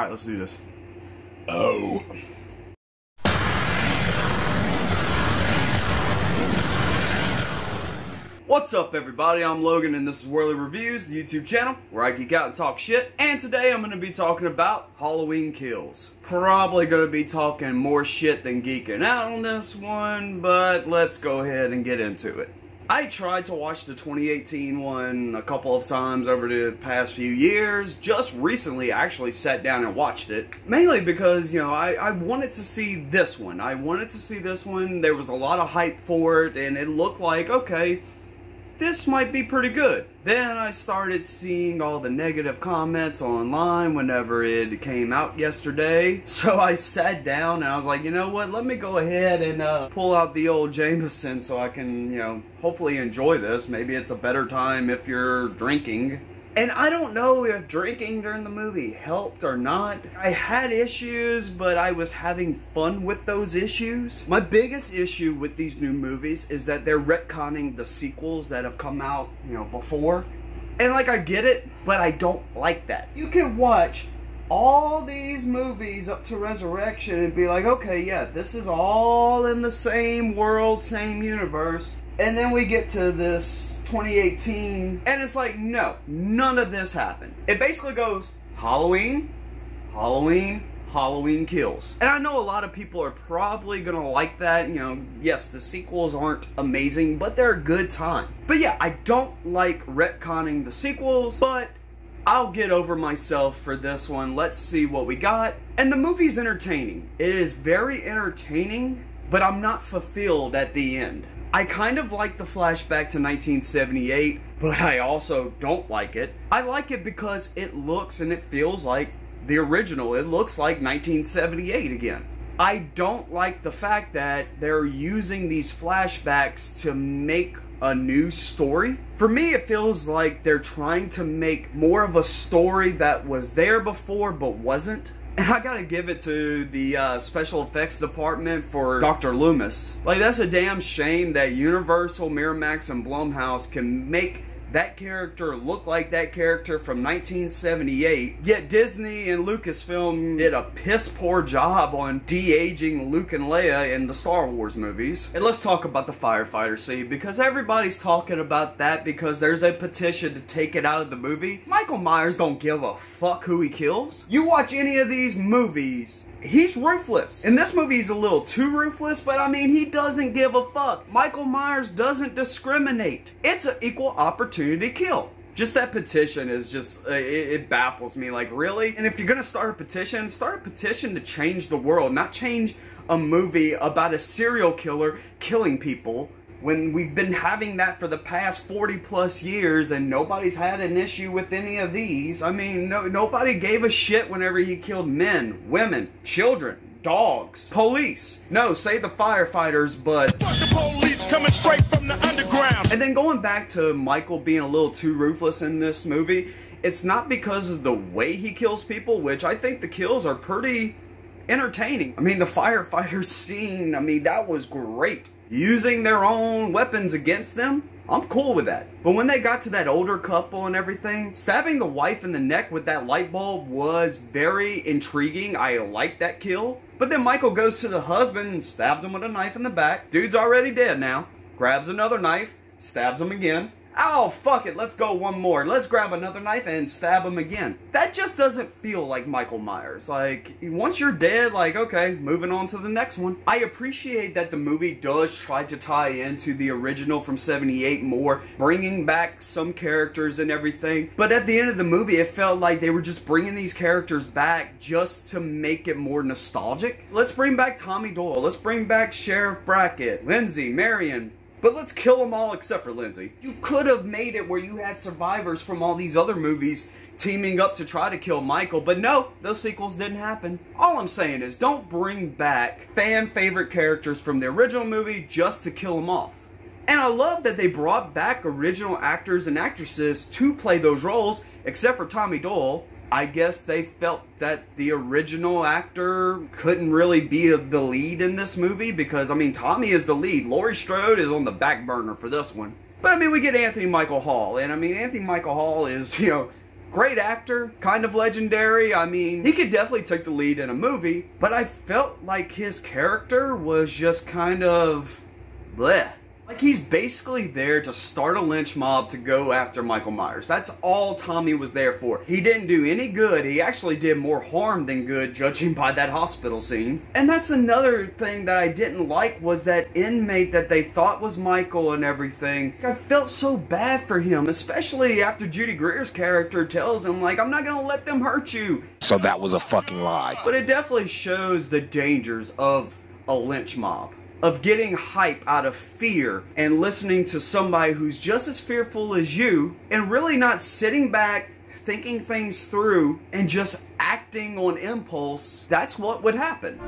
Alright, let's do this. Oh. What's up, everybody? I'm Logan, and this is Whirly Reviews, the YouTube channel where I geek out and talk shit. And today I'm going to be talking about Halloween Kills. Probably going to be talking more shit than geeking out on this one, but let's go ahead and get into it. I tried to watch the 2018 one a couple of times over the past few years. Just recently, I actually sat down and watched it. Mainly because, you know, I wanted to see this one. There was a lot of hype for it, and it looked like, okay, this might be pretty good. Then I started seeing all the negative comments online whenever it came out yesterday. So I sat down and I was like, you know what, let me go ahead and pull out the old Jameson so I can, you know, hopefully enjoy this. Maybe it's a better time if you're drinking. And I don't know if drinking during the movie helped or not. I had issues, but I was having fun with those issues. My biggest issue with these new movies is that they're retconning the sequels that have come out, you know, before. And like, I get it, but I don't like that. You can watch all these movies up to Resurrection and be like, okay, yeah, this is all in the same world, same universe. And then we get to this 2018, and it's like, no, none of this happened. It basically goes, Halloween, Halloween, Halloween Kills. And I know a lot of people are probably gonna like that. You know, yes, the sequels aren't amazing, but they're a good time. But yeah, I don't like retconning the sequels, but I'll get over myself for this one. Let's see what we got. And the movie's entertaining. It is very entertaining, but I'm not fulfilled at the end. I kind of like the flashback to 1978, but I also don't like it. I like it because it looks and it feels like the original. It looks like 1978 again. I don't like the fact that they're using these flashbacks to make a new story. For me, it feels like they're trying to make more of a story that was there before but wasn't. And I gotta give it to the special effects department for Dr. Loomis. Like, that's a damn shame that Universal, Miramax, and Blumhouse can make that character look like that character from 1978, yet Disney and Lucasfilm did a piss poor job on de-aging Luke and Leia in the Star Wars movies. And let's talk about the firefighter scene, because everybody's talking about that because there's a petition to take it out of the movie. Michael Myers don't give a fuck who he kills. You watch any of these movies, he's ruthless. In this movie, he's a little too ruthless, but I mean, he doesn't give a fuck. Michael Myers doesn't discriminate. It's an equal opportunity kill. Just that petition is just, it baffles me. Like, really? And if you're gonna start a petition to change the world, not change a movie about a serial killer killing people, when we've been having that for the past 40 plus years and nobody's had an issue with any of these. I mean, nobody gave a shit whenever he killed men, women, children, dogs, police. No, say the firefighters, but fuck the police coming straight from the underground. And then going back to Michael being a little too ruthless in this movie, it's not because of the way he kills people, which I think the kills are pretty entertaining. I mean, the firefighter scene, I mean, that was great. Using their own weapons against them, I'm cool with that. But when they got to that older couple and everything, stabbing the wife in the neck with that light bulb was very intriguing. I liked that kill. But then Michael goes to the husband and stabs him with a knife in the back. Dude's already dead now. Grabs another knife, stabs him again. Oh, fuck it, let's go one more. Let's grab another knife and stab him again. That just doesn't feel like Michael Myers. Like, once you're dead, like, okay, moving on to the next one. I appreciate that the movie does try to tie into the original from 78 more, bringing back some characters and everything. But at the end of the movie, it felt like they were just bringing these characters back just to make it more nostalgic. Let's bring back Tommy Doyle. Let's bring back Sheriff Brackett, Lindsay, Marion. But let's kill them all except for Lindsay. You could have made it where you had survivors from all these other movies teaming up to try to kill Michael, but no, those sequels didn't happen. All I'm saying is don't bring back fan favorite characters from the original movie just to kill them off. And I love that they brought back original actors and actresses to play those roles, except for Tommy Doyle. I guess they felt that the original actor couldn't really be the lead in this movie because, I mean, Tommy is the lead. Laurie Strode is on the back burner for this one. But, I mean, we get Anthony Michael Hall. And, I mean, Anthony Michael Hall is, you know, Great actor, kind of legendary. I mean, he could definitely take the lead in a movie, but I felt like his character was just kind of bleh. Like, he's basically there to start a lynch mob to go after Michael Myers. That's all Tommy was there for. He didn't do any good. He actually did more harm than good, judging by that hospital scene. And that's another thing that I didn't like, was that inmate that they thought was Michael and everything. I felt so bad for him, especially after Judy Greer's character tells him, like, I'm not gonna let them hurt you. So that was a fucking lie. But it definitely shows the dangers of a lynch mob, of getting hype out of fear and listening to somebody who's just as fearful as you and really not sitting back, thinking things through, and just acting on impulse. That's what would happen.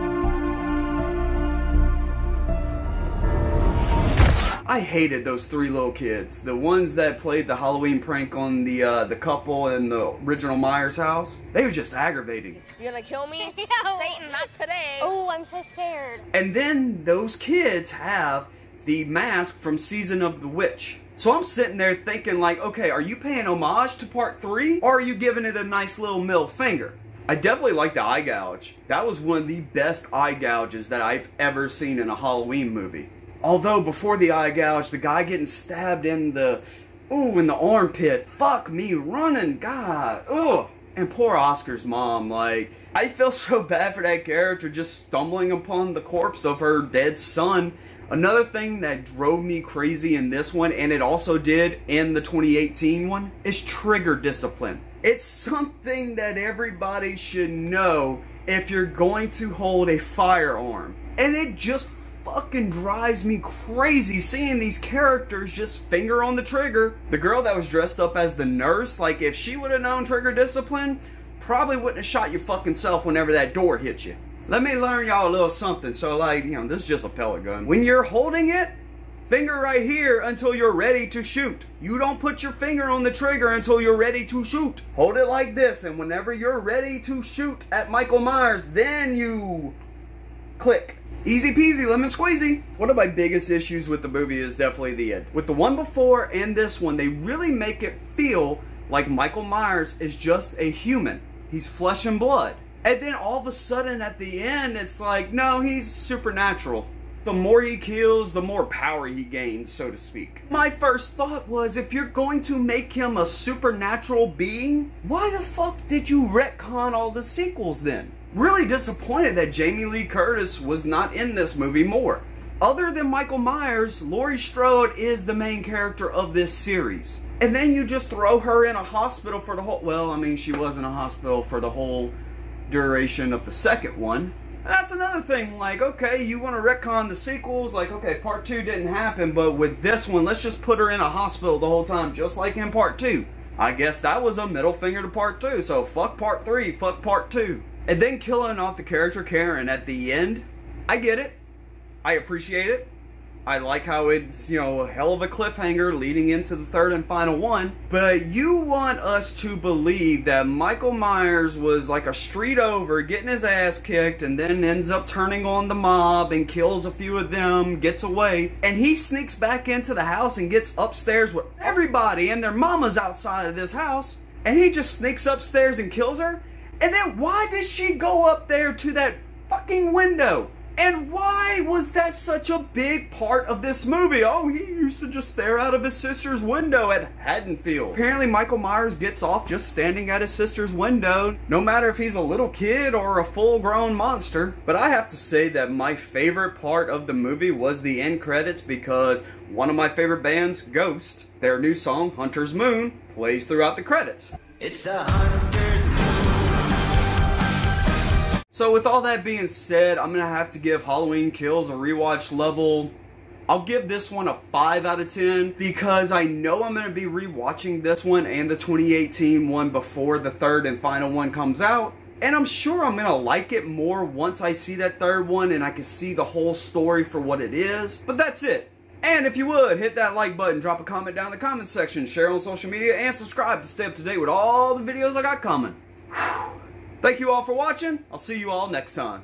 I hated those three little kids. The ones that played the Halloween prank on the couple in the original Myers house. They were just aggravating. You gonna kill me? Satan, not today. Oh, I'm so scared. And then those kids have the mask from Season of the Witch. So I'm sitting there thinking, like, okay, are you paying homage to part 3? Or are you giving it a nice little middle finger? I definitely like the eye gouge. That was one of the best eye gouges that I've ever seen in a Halloween movie. Although before the eye gouge, the guy getting stabbed in the, in the armpit. Fuck me running, God, ugh. And poor Oscar's mom, like, I feel so bad for that character just stumbling upon the corpse of her dead son. Another thing that drove me crazy in this one, and it also did in the 2018 one, is trigger discipline. It's something that everybody should know if you're going to hold a firearm. And it just fucking drives me crazy seeing these characters just finger on the trigger. The girl that was dressed up as the nurse, like, if she would have known trigger discipline, probably wouldn't have shot your fucking self whenever that door hit you. Let me learn y'all a little something. So, like, you know, this is just a pellet gun. When you're holding it, finger right here until you're ready to shoot. You don't put your finger on the trigger until you're ready to shoot. Hold it like this, and whenever you're ready to shoot at Michael Myers, then you click. Easy peasy, lemon squeezy. One of my biggest issues with the movie is definitely the end. With the one before and this one, they really make it feel like Michael Myers is just a human. He's flesh and blood. And then all of a sudden at the end, it's like, no, he's supernatural. The more he kills, the more power he gains, so to speak. My first thought was, if you're going to make him a supernatural being, why the fuck did you retcon all the sequels then? Really disappointed that Jamie Lee Curtis was not in this movie more. Other than Michael Myers, Laurie Strode is the main character of this series. And then you just throw her in a hospital for the whole, well, I mean, she was in a hospital for the whole duration of the second one. And that's another thing, like, okay, you want to retcon the sequels, like, okay, part 2 didn't happen, but with this one, let's just put her in a hospital the whole time, just like in part 2. I guess that was a middle finger to part 2, so fuck part 3, fuck part 2. And then killing off the character Karen at the end, I get it. I appreciate it. I like how it's, you know, a hell of a cliffhanger leading into the third and final one. But you want us to believe that Michael Myers was like a street over, getting his ass kicked, and then ends up turning on the mob and kills a few of them, gets away. And he sneaks back into the house and gets upstairs with everybody and their mamas outside of this house. And he just sneaks upstairs and kills her. And then why did she go up there to that fucking window? And why was that such a big part of this movie? Oh, he used to just stare out of his sister's window at Haddonfield. Apparently Michael Myers gets off just standing at his sister's window, no matter if he's a little kid or a full-grown monster. But I have to say that my favorite part of the movie was the end credits, because one of my favorite bands, Ghost, their new song, Hunter's Moon, plays throughout the credits. It's a hunter's moon. So with all that being said, I'm going to have to give Halloween Kills a rewatch level. I'll give this one a 5 out of 10 because I know I'm going to be rewatching this one and the 2018 one before the third and final one comes out. And I'm sure I'm going to like it more once I see that third one and I can see the whole story for what it is. But that's it. And if you would, hit that like button, drop a comment down in the comment section, share on social media, and subscribe to stay up to date with all the videos I got coming. Thank you all for watching. I'll see you all next time.